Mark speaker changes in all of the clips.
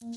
Speaker 1: Good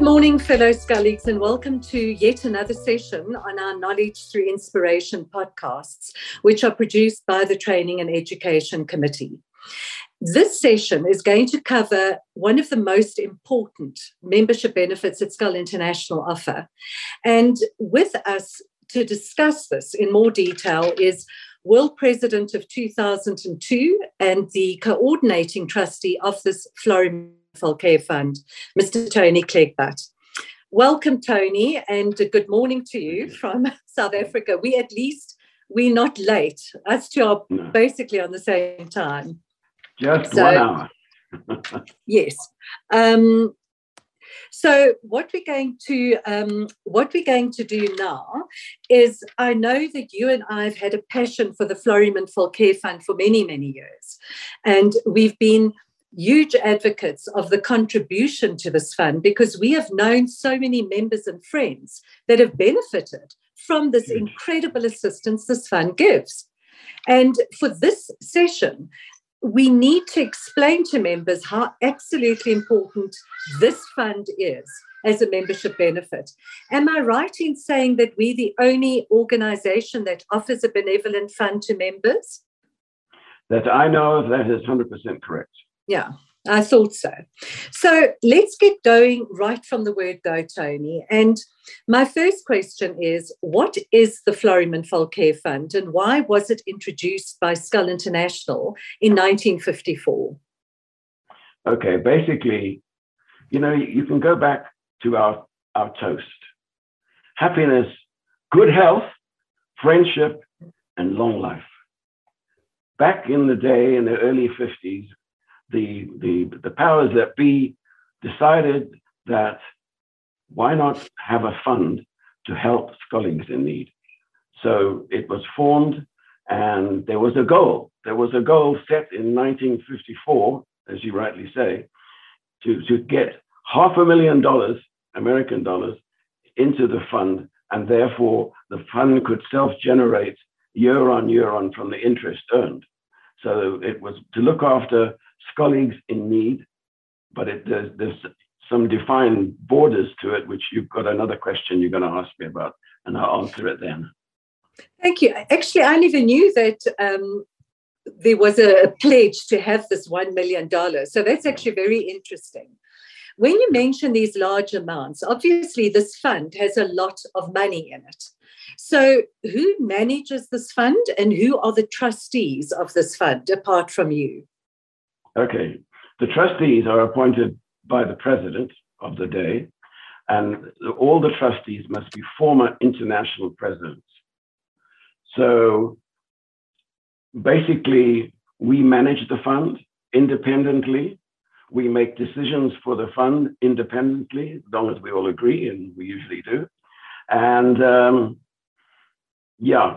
Speaker 1: morning, fellow Scullies, and welcome to yet another session on our Knowledge Through Inspiration podcasts, which are produced by the Training and Education Committee. This session is going to cover one of the most important membership benefits that Scull International offer. And with us to discuss this in more detail is World President of 2002 and the coordinating trustee of this Florian Care Fund, Mr. Tony Clegbutt. Welcome, Tony, and good morning to you from South Africa. We're not late. Us two are basically on the same time.
Speaker 2: Just 1 hour.
Speaker 1: Yes. So what we're going to do now is, I know that you and I have had a passion for the Florian Care Fund for many, many years, and we've been huge advocates of the contribution to this fund because we have known so many members and friends that have benefited from this incredible assistance this fund gives. And for this session, we need to explain to members how absolutely important this fund is as a membership benefit. Am I right in saying that we're the only organization that offers a benevolent fund to members?
Speaker 2: That I know of, that is 100% correct.
Speaker 1: Yeah, I thought so. So let's get going right from the word go, Tony. And my first question is, what is the Florian Care Fund and why was it introduced by Scull International in 1954?
Speaker 2: Okay, basically, you can go back to our toast. Happiness, good health, friendship, and long life. Back in the day, in the early 50s, the powers that be decided that why not have a fund to help Scullies in need? So it was formed, and there was a goal. There was a goal set in 1954, as you rightly say, to get $500,000 American dollars into the fund, and therefore the fund could self-generate year on from the interest earned. So it was to look after Scullies in need, but there's some defined borders to it, which you've got another question you're going to ask me about, and I'll answer it then.
Speaker 1: Thank you. Actually, I never knew that there was a pledge to have this $1 million. So that's actually very interesting. When you mention these large amounts, obviously this fund has a lot of money in it. So who manages this fund and who are the trustees of this fund apart from you?
Speaker 2: Okay, the trustees are appointed by the president of the day, and all the trustees must be former international presidents. So basically, we manage the fund independently. We make decisions for the fund independently, as long as we all agree, and we usually do. And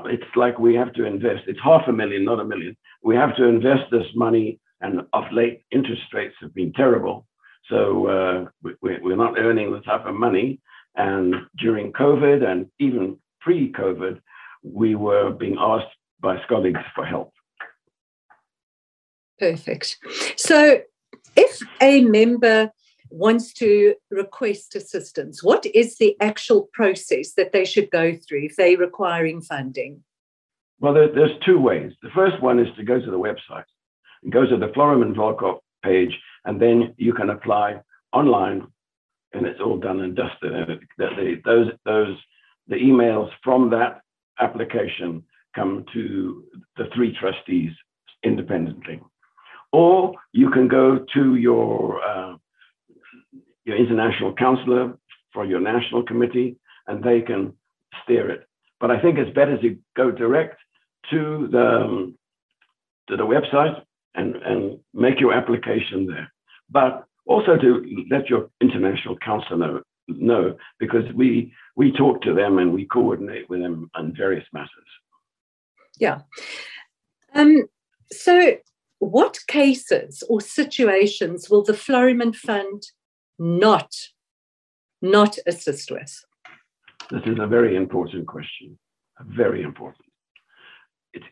Speaker 2: it's like we have to invest. It's $500,000, not $1 million. We have to invest this money. And of late, interest rates have been terrible. So we're not earning the type of money. And during COVID and even pre-COVID, we were being asked by Scullies for help.
Speaker 1: Perfect. So if a member wants to request assistance, what is the actual process that they should go through if they're requiring funding?
Speaker 2: Well, there's two ways. The first one is to go to the website. Go to the Florian page, and then you can apply online, and it's all done and dusted. And the emails from that application come to the three trustees independently. Or you can go to your international counselor for your national committee, and they can steer it. But I think it's better to go direct to the website and make your application there. But also to let your international counselor know, because we talk to them and we coordinate with them on various matters.
Speaker 1: Yeah. So what cases or situations will the Florian Fund not not assist with?
Speaker 2: This is a very important question. Very important.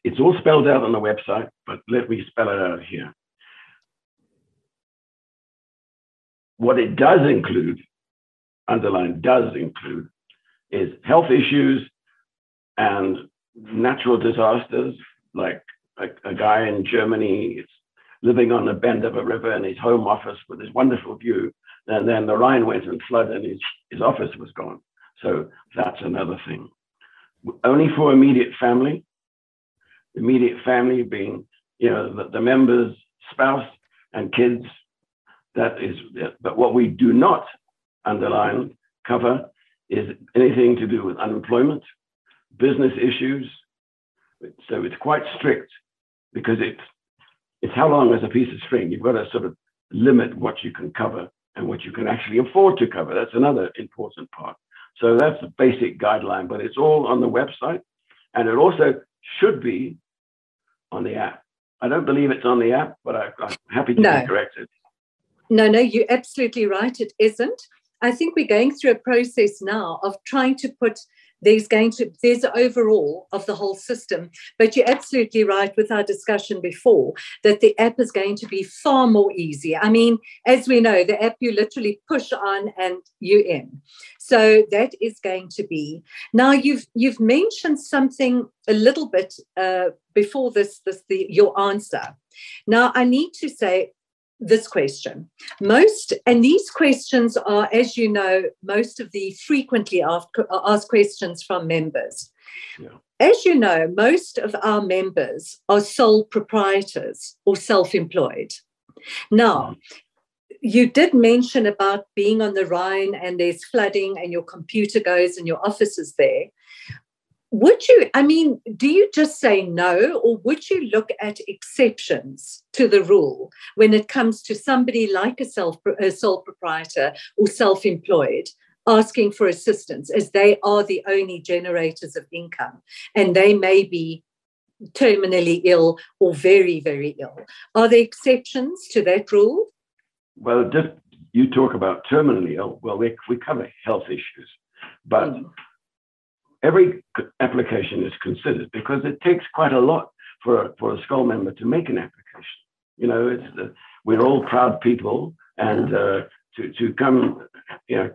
Speaker 2: It's all spelled out on the website, but let me spell it out here. What it does include, underline does include, is health issues and natural disasters, like a guy in Germany is living on the bend of a river in his home office with this wonderful view, and then the Rhine went and flooded and his office was gone. So that's another thing. Only for immediate family being, the member's spouse and kids. That is, but what we do not underline, cover, is anything to do with unemployment, business issues. So it's quite strict because it's how long is a piece of string. You've got to sort of limit what you can cover and what you can actually afford to cover. That's another important part. So that's a basic guideline, but it's all on the website, and it also should be on the app. I don't believe it's on the app, but I'm happy to be corrected.
Speaker 1: No, you're absolutely right. It isn't. I think we're going through a process now of trying to put, there's an overall of the whole system. But you're absolutely right with our discussion before that the app is going to be far more easy. I mean, as we know, the app you literally push on and you're in. So that is going to be. Now you've mentioned something a little bit before your answer. Now I need to say, this question. And these questions are, as you know, most of the frequently asked questions from members. Yeah. As you know, most of our members are sole proprietors or self-employed. Now, you did mention about being on the Rhine and there's flooding and your computer goes and your office is there. Do you just say no, or would you look at exceptions to the rule when it comes to somebody like a sole proprietor or self-employed asking for assistance, as they are the only generators of income and they may be terminally ill or very, very ill? Are there exceptions to that rule?
Speaker 2: Well, just you talk about terminally ill. Well, we cover health issues, but every application is considered because it takes quite a lot for a SCOL member to make an application. We're all proud people, and to come,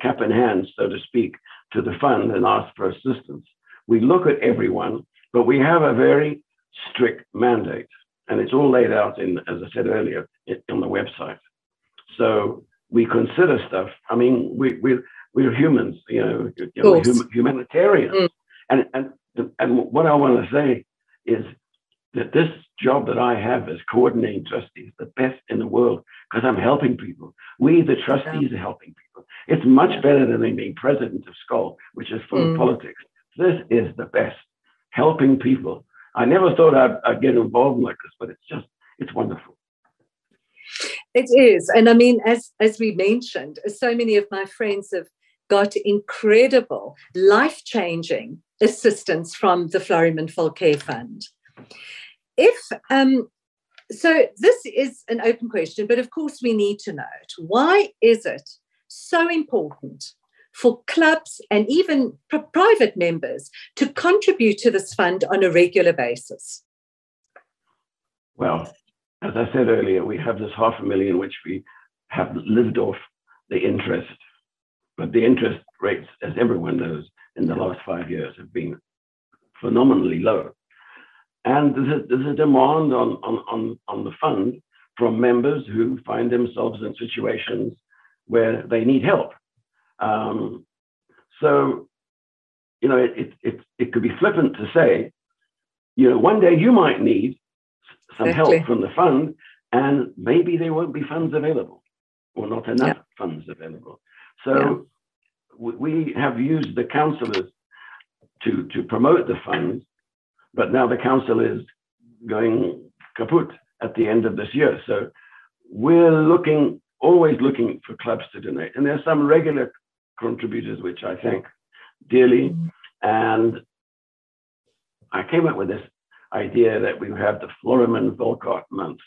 Speaker 2: cap in hand, so to speak, to the fund and ask for assistance. We look at everyone, but we have a very strict mandate, and it's all laid out as I said earlier, on the website. So we consider stuff. I mean, we're humans, we're humanitarians. And what I want to say is that this job that I have as coordinating trustee is the best in the world because I'm helping people. We, the trustees, are helping people. It's much better than being president of SCOL, which is full of politics. This is the best, helping people. I never thought I'd get involved like this, but it's wonderful.
Speaker 1: It is. And I mean, as we mentioned, so many of my friends have got incredible, life-changing assistance from the Florimond Volker Fund. So this is an open question, but of course we need to know it. Why is it so important for clubs and even private members to contribute to this fund on a regular basis?
Speaker 2: Well, as I said earlier, we have this $500,000 which we have lived off the interest. But the interest rates, as everyone knows, in the last 5 years have been phenomenally low. And there's a demand on the fund from members who find themselves in situations where they need help. So, it could be flippant to say, one day you might need some help from the fund, and maybe there won't be funds available or not enough funds available. So we have used the councillors to promote the funds, but now the council is going kaput at the end of this year. So we're always looking for clubs to donate. And there's some regular contributors, which I thank dearly. And I came up with this idea that we have the Florimond Volker month.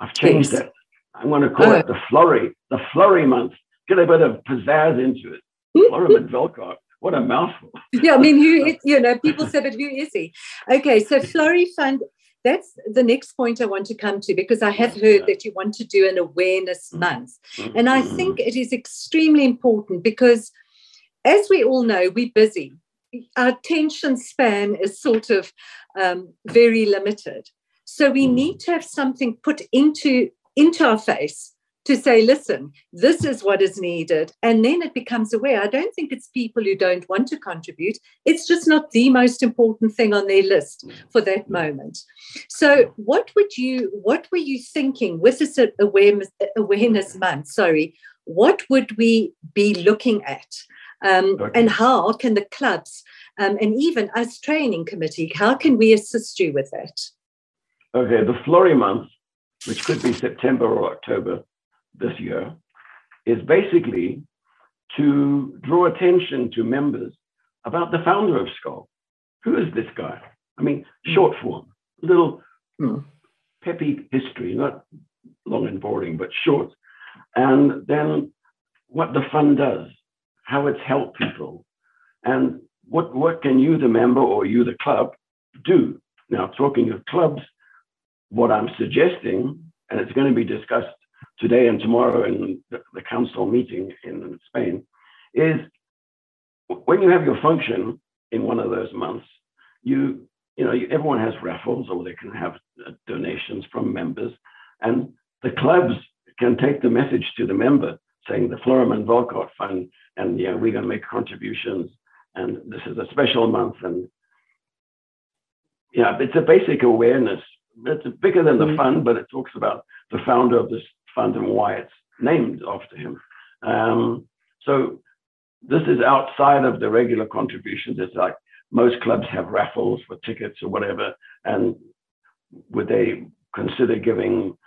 Speaker 2: I've changed it. I'm going to call it the Flurry month. Get a bit of pizzazz into it. Florimond Velkart. What a mouthful.
Speaker 1: Yeah, I mean, people say, but who is he? Okay, so Florifund, that's the next point I want to come to, because I have heard that you want to do an awareness month. And I think it is extremely important because, as we all know, we're busy. Our attention span is sort of very limited. So we need to have something put into our face to say, listen, this is what is needed. And then it becomes aware. I don't think it's people who don't want to contribute. It's just not the most important thing on their list for that moment. So what were you thinking with this awareness month? What would we be looking at? And how can the clubs and even us training committee, how can we assist you with that?
Speaker 2: Okay, the Flori month, which could be September or October this year, is basically to draw attention to members about the founder of SCOL. Who is this guy? I mean, short form, little peppy history, not long and boring, but short. And then what the fund does, how it's helped people, and what can you, the member, or you, the club, do? Now, talking of clubs, what I'm suggesting, and it's going to be discussed today and tomorrow in the council meeting in Spain, is when you have your function in one of those months, everyone has raffles, or they can have donations from members, and the clubs can take the message to the member saying the Florimond Velkart Fund, and we're going to make contributions, and this is a special month, and it's a basic awareness. It's bigger than the fund, but it talks about the founder of this fund and why it's named after him. So this is outside of the regular contributions. It's like most clubs have raffles for tickets or whatever, and would they consider giving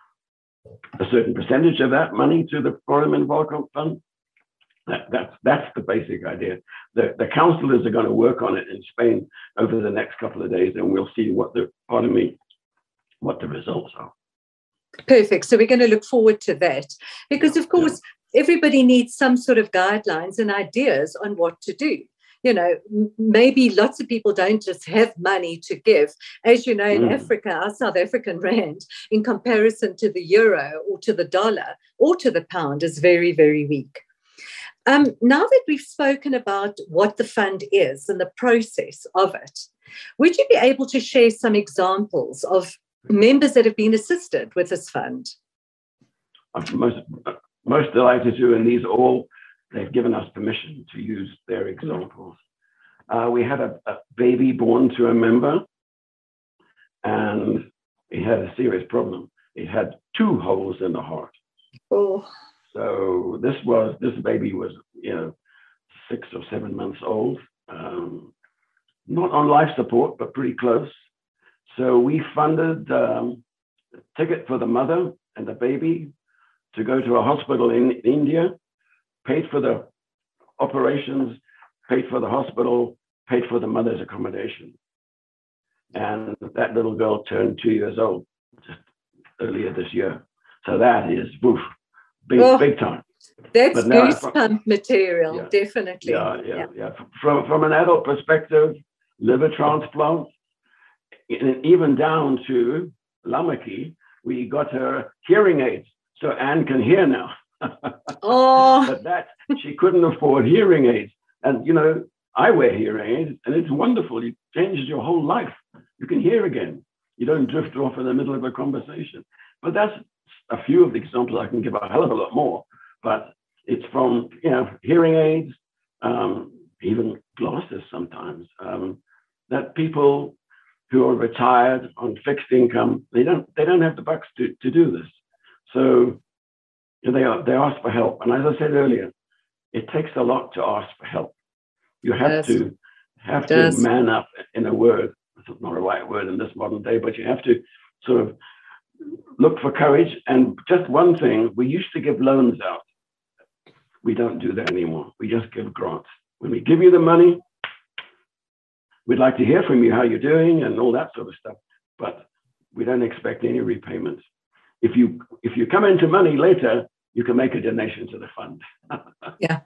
Speaker 2: a certain percentage of that money to the Florimond Velkart Fund? That's the basic idea. The councillors are going to work on it in Spain over the next couple of days, and we'll see what the results are.
Speaker 1: Perfect. So we're going to look forward to that, because of course everybody needs some sort of guidelines and ideas on what to do. Maybe lots of people don't just have money to give. As you know, in Africa, our South African rand, in comparison to the euro or to the dollar or to the pound, is very, very weak. Now that we've spoken about what the fund is and the process of it, would you be able to share some examples of members that have been assisted with this fund?
Speaker 2: I'm most delighted to, and they've given us permission to use their examples. We had a baby born to a member, and he had a serious problem. He had 2 holes in the heart.
Speaker 1: Oh.
Speaker 2: So this baby was 6 or 7 months old, not on life support, but pretty close. So we funded a ticket for the mother and the baby to go to a hospital in India, paid for the operations, paid for the hospital, paid for the mother's accommodation. And that little girl turned 2 years old just earlier this year. So that is big time.
Speaker 1: That's goosebump material, definitely.
Speaker 2: Yeah. From an adult perspective, liver transplant, even down to Lamaki, we got her hearing aids, so Anne can hear now. But she couldn't afford hearing aids. And, I wear hearing aids, and it's wonderful. It changes your whole life. You can hear again. You don't drift off in the middle of a conversation. But that's a few of the examples. I can give a hell of a lot more. But it's from, hearing aids, even glasses sometimes, that people who are retired on fixed income, they don't have the bucks to do this. So they ask for help. And as I said earlier, it takes a lot to ask for help. You have to man up, in a word. It's not a right word in this modern day, but you have to sort of look for courage. And just one thing, we used to give loans out. We don't do that anymore. We just give grants. When we give you the money, we'd like to hear from you how you're doing and all that sort of stuff, but we don't expect any repayments. If you come into money later, you can make a donation to the fund.
Speaker 1: Yeah.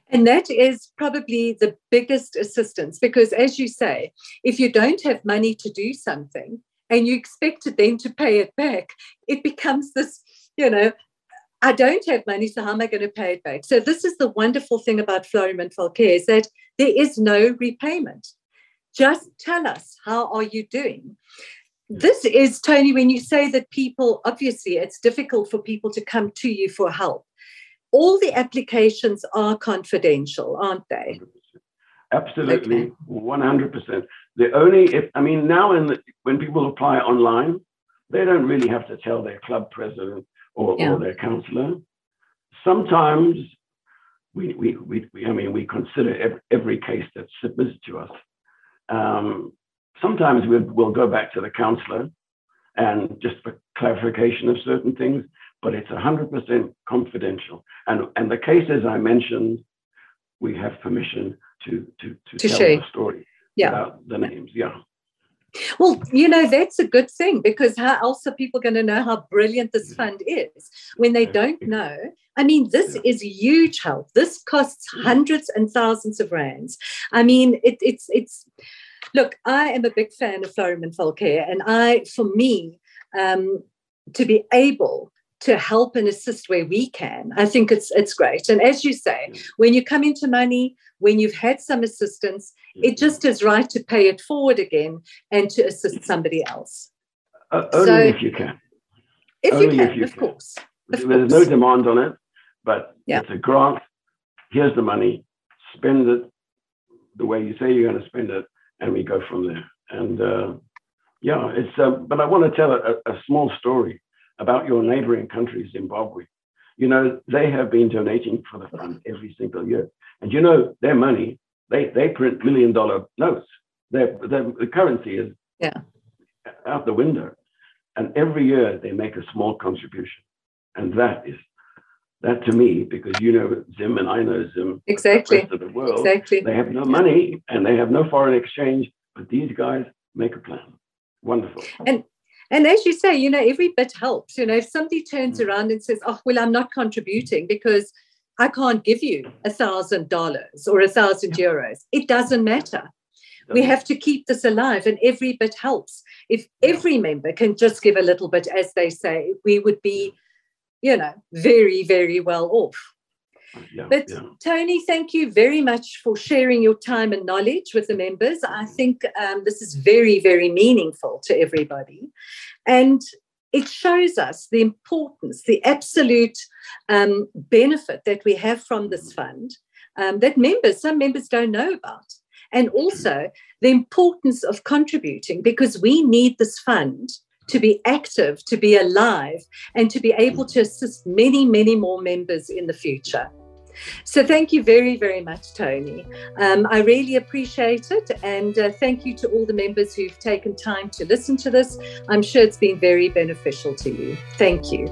Speaker 1: And that is probably the biggest assistance, because as you say, if you don't have money to do something and you expect it then to pay it back, it becomes this, I don't have money, so how am I going to pay it back? So this is the wonderful thing about Florim and Volker, is that there is no repayment. Just tell us, how are you doing? This is, Tony, when you say that people, obviously it's difficult for people to come to you for help. All the applications are confidential, aren't they?
Speaker 2: Absolutely, okay. 100%. The only, now when people apply online, they don't really have to tell their club president or their councillor. Sometimes we consider every case that's submitted to us. Sometimes we'll go back to the councillor and just for clarification of certain things, but it's 100% confidential. And the cases I mentioned, we have permission to tell
Speaker 1: share
Speaker 2: the story about the names. Yeah.
Speaker 1: Well, that's a good thing, because how else are people going to know how brilliant this fund is when they don't know? This is huge help. This costs hundreds and thousands of rands. It's look, I am a big fan of Florim and Volker, and for me, to be able to help and assist where we can, I think it's great. And as you say, when you come into money, when you've had some assistance, it just is right to pay it forward again and to assist somebody else.
Speaker 2: Only if you can.
Speaker 1: If you can, of course.
Speaker 2: There's no demand on it, but it's a grant. Here's the money. Spend it the way you say you're going to spend it, and we go from there. And but I want to tell a small story about your neighboring country, Zimbabwe. They have been donating for the fund every single year. And their money, they print $1 million notes. The currency is out the window. And every year they make a small contribution. And that to me, because Zim and I know Zim,
Speaker 1: exactly.
Speaker 2: The rest of the world,
Speaker 1: exactly.
Speaker 2: They have no money and they have no foreign exchange, but these guys make a plan. Wonderful.
Speaker 1: And as you say, every bit helps. If somebody turns around and says, oh, well, I'm not contributing because I can't give you $1,000 or €1,000, it doesn't matter. We have to keep this alive, and every bit helps. If every member can just give a little bit, as they say, we would be, very, very well off. But Tony, thank you very much for sharing your time and knowledge with the members. I think this is very, very meaningful to everybody. And it shows us the importance, the absolute benefit that we have from this fund that some members don't know about. And also the importance of contributing, because we need this fund to be active, to be alive, and to be able to assist many, many more members in the future. So thank you very, very much, Tony. I really appreciate it. And thank you to all the members who've taken time to listen to this. I'm sure it's been very beneficial to you. Thank you.